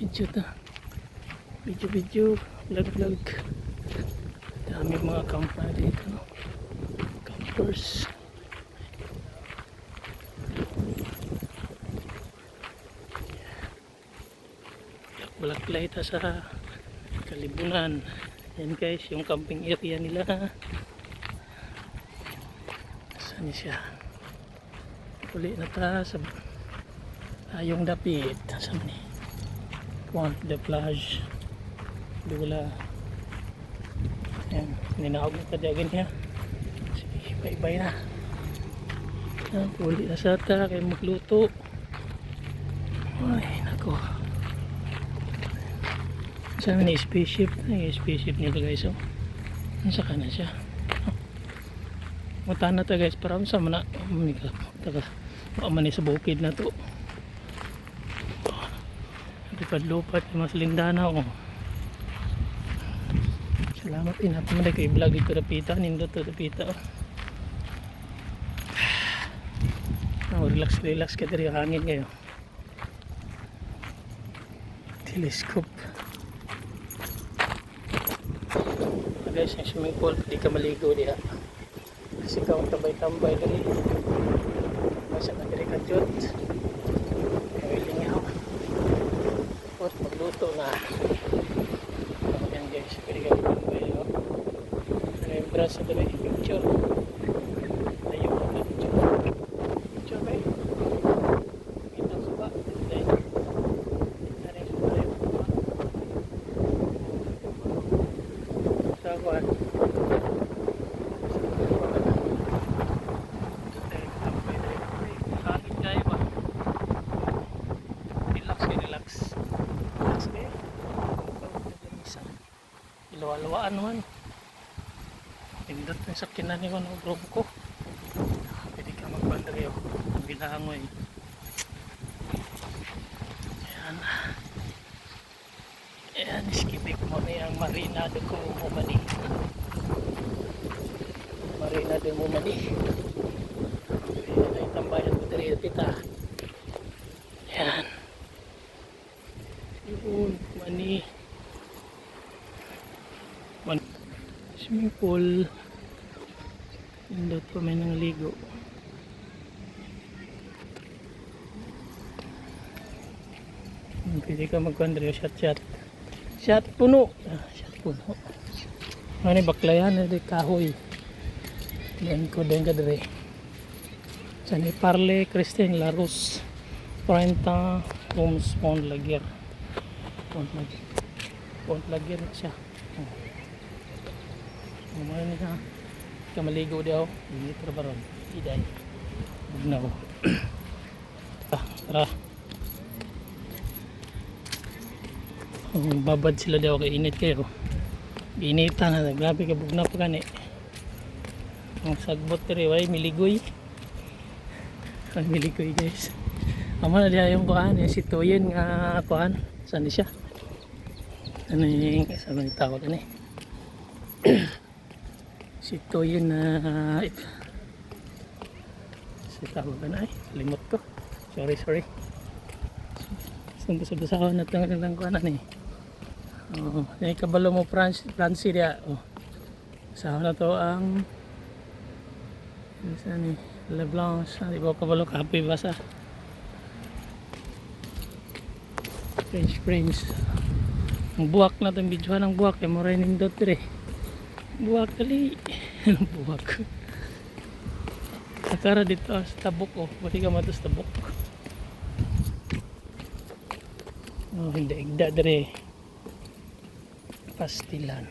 video ta. Video, vlog. Dami mga camper dito, no? Campers. Balaklay ta sa Kalibunan. Yan guys, yung camping area nila. Saan siya? Uli na ta sa Ayong Dapit. Saan ni? Point de plage. Dula. Yan, ninawag na tadyagan niya. Sige, bye-bye na. Yan, uli na sa ta kay magluto. Ay, nako. Saan ni spaceship? Ay, spaceship nila guys. Oh. Nasa ka na siya. Mata na ta guys. Para sa mana. Mani sa bukid na to. Lupad-lupad. Mas lindana. Oh. Salamat din. Hapo mo na kayo vlog dito Dapita. Nindot to Dapita. Oh. Relax ka dito. Hangin kayo. Telescope. Guys, yung swimming pool, hindi ka maligo diha kasi ka tambay-tambay dali masa na diri ka jud kawiling ako at magluto na. Yan guys, pwede ka tambay ano yung braso dali picture ayun ka picture ba ito sa ba Sawan. Ilawa-lawaan naman. Pindot na sa kinani ko ng group ko. Pwede ka magbandario. Bilangoy. Ayan, skipik mo na yung Marina de Mumani. Marina de Mumani. Ayan ay tambayan ko dari Dapita. Ayan. Yun, Mani. Swimming pool. Indot pa may nang ligo. Pwede ka magkandrio shot puno. Ano ni baklayan ni kahoy. Diyan ko din ka dire. Sa ni Parle Christine Larus. 40 homes Pont Laguer. Pont Laguer na siya. Ano ni ha? Kamaligo daw. Dito ra baron. Iday. Bugnaw. Tara. Babad sila daw kay init kayo. Initan na, grabe ka bugna pa gani. Ang sagbot kare way miligoy. Ang miligoy guys. Amo na diha yung kuan, yung situyen nga kuan. Saan di siya? Ano yung sabi ni tawag ani? Situyen na si tawag na ay limot ko. Sorry. Sumbusaw na tang lang kuan ani. Oh, yung kabalo mo Francie dia. Oh. Sa na to ang isa ni La Blanche, di ba kabalo kapoy basa. French. Ang buwak na tong videohan ng buwak kay mo rin nindot dire. Buwak kali. Buwak. Akara dito sa tabok oh, pati ka matos tabok. Oh, hindi igda dire. Pastilan.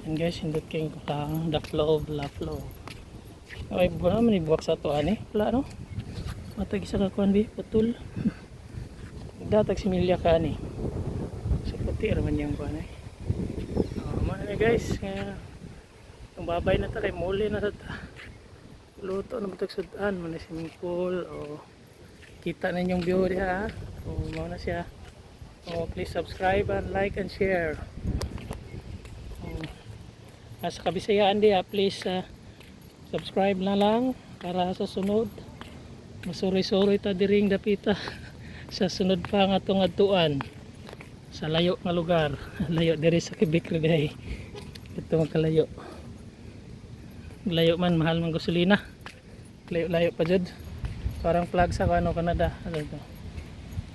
And guys, hindot kayo lang the flow. Okay, buwan naman ibuwak sa ito ani. Wala no? Matag isa kakuan bi, putul. Datag similya ka ani. So puti raman yung kuan eh. Mga guys, ang babay na ta kay muli na ta. Luto na matag sudan, man swimming pool o kita na yung view diha. O mao na siya. Oh, please subscribe and like and share. Sa Kabisayaan diha, please subscribe na lang para sa sunod. Masuri-suri ta diring Dapita sa sunod pa nga atong adtuan. sa layo nga lugar. Layo diri sa Quebec rin ay. Ito magkalayo. Layo man, mahal man gasolina. Layo-layo pa jud. Parang plug sa ano, Canada. Ano ito?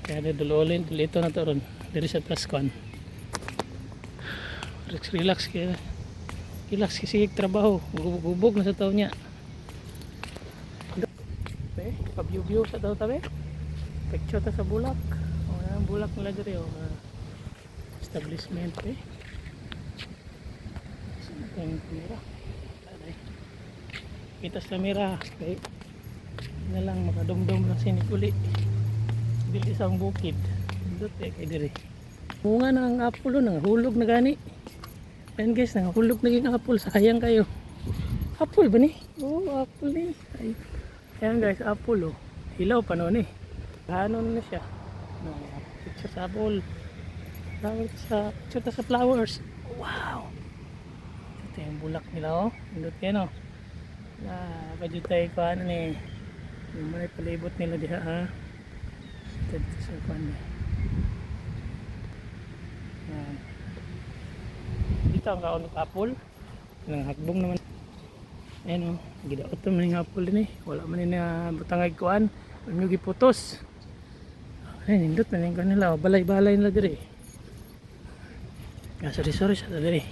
Kaya dulolin, dito na to ron. Diri sa Plascon. Relax kaya. Relax kasi trabaho. Gubog na sa taon niya. Pa-view sa taon tabi. Picture ta sa bulak. O yan, bulak nila diri. Establishment saan ito yung kamera? Kita sa kamera. Okay. Na lang makadumdum na sinikuli. Dili isang bukid. Dito kay diri. Bunga ng apple nang hulog na gani. Yan guys, nang hulog na yung apple. Sayang kayo. Apple ba ni? Oh, apple ni. Ay. Yan guys, apple oh. Hilaw pa noon eh. Hanon na siya. Picture sa apple. Picture sa flowers. Wow. Ito yung bulak nila oh. Indot yan oh. Pwede tayo ko ano ni. Yung may palibot nila diha ha. Ito sa kuan. Yan. Dito ang kaon ng apple. Nang hagbong naman. Ayan o, gidaot naman yung apple din eh. Wala man yun na butangay kuan. Huwag nyo giputos. Ayan, hindot na yung kanila. Balay-balay nila diri. Sorry sa diri.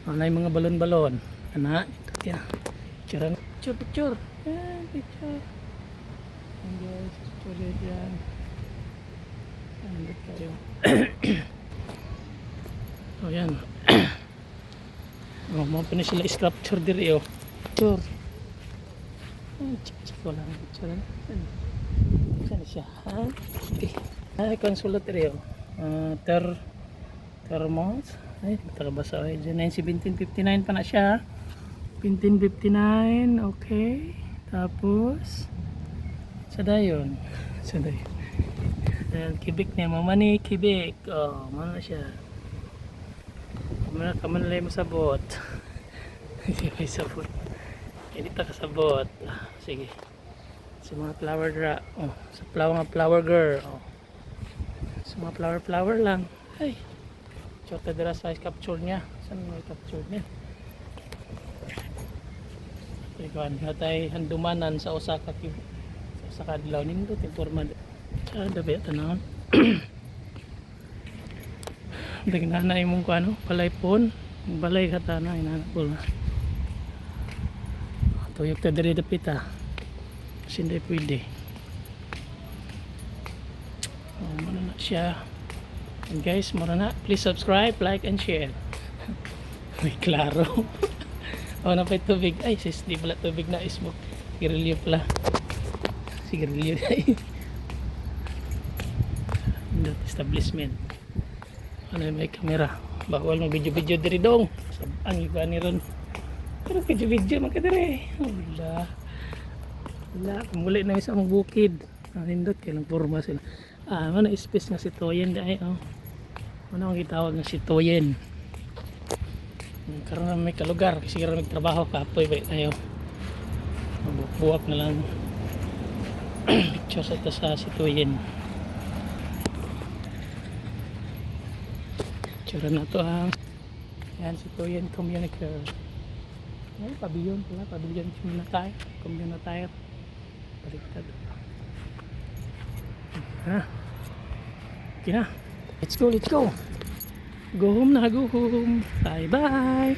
Ano yung mga balon-balon. Anak, ito yan. Picture. Ayan, picture. Ayan guys, picture yan. Hindot kayo. O yan. Mga pa na sila sculpture diri o. Picture. Check ko lang. Picture lang. Saan siya? Okay. Ay, konsulat rin yun. Thermos. Ay, matakabasa. 1759 pa na siya. 1759. Okay. Tapos, sadayon. Quebec niya. Mamani, Quebec. Oh, mana siya. Kamanalay mo sabot. May sabot. Hindi ta kasabot. Sige. Sa mga flower sa flower girl. Sa mga flower lang. Ay. Chota dira size capture niya. Saan may capture niya? Ikaw natay handumanan sa Osaka adlaw nindot informa. Sa dabi tanan. Dagnana imong ko ano, palaypon, balay katana inana ko na. Tuyok ta diri dapit ah. Kasi hindi pwede. Muna na siya. And guys, muna na. Please subscribe, like, and share. May klaro. Na pa tubig. Ay, sis, di pala tubig na smoke. Sigarilyo pala. Sigarilyo na eh. Establishment. Ano may camera. Bawal mag video-video diri dong. Ang iba ni ron. Pero video-video magkadiri. Wala. Muli na isang bukid. Nindot kailang forma sila. Ano space nga sitoyen dahil. Ano ang gitawag ng sitoyen. Karoon na may kalugar. Kasi karoon magtrabaho. Kapoy ba tayo. Buwak na lang. Picture sa sitoyen. Picture na to ang. Yan sitoyen communicator. Ay, pavilion pala, pavilion community. Baliktad. Okay na. Let's go. Go home. Bye.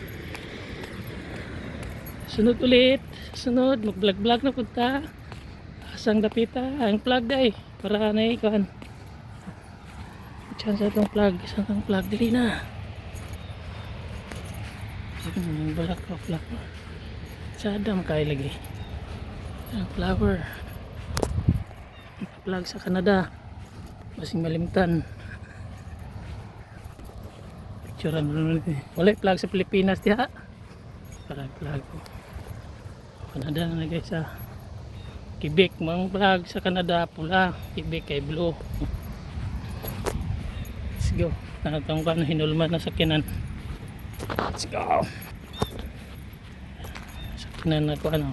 Sunod ulit. Mag-vlog na punta. Asang dapita. Ang plug day. Para na ikan. Chance itong plug. Isang plug. Dili na. Balak ko flower. Sadam kay lagi. Ang flower. Plug sa Canada. Masing malimtan. Picturean mo naman. Wala plug sa Pilipinas diha. Parang plug ko. Canada na guys sa Quebec. Mga plug sa Canada pula. Quebec kay blue. Let's go. Natang ka na hinulman na sakinan. Let's go. Sakinan na ko ano.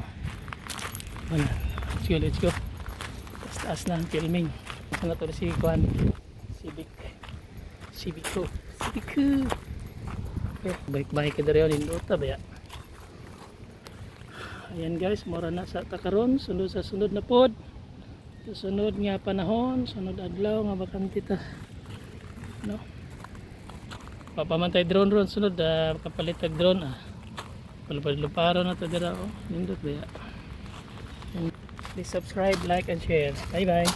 Let's go. Taas na ang filming. Ano to si Kuan? Civic. Civico. Civico. Okay, baik-baik ka dere nindot ta ba ya. Ayan guys, mura na sa takaron, sunod sa sunod na pod. Sa sunod nga panahon, sunod adlaw nga bakante ta. No? Papamantay drone ron sunod kapalit tag drone Paluparo na to dira oh. Nindot ba ya. Please subscribe, like and share. Bye bye.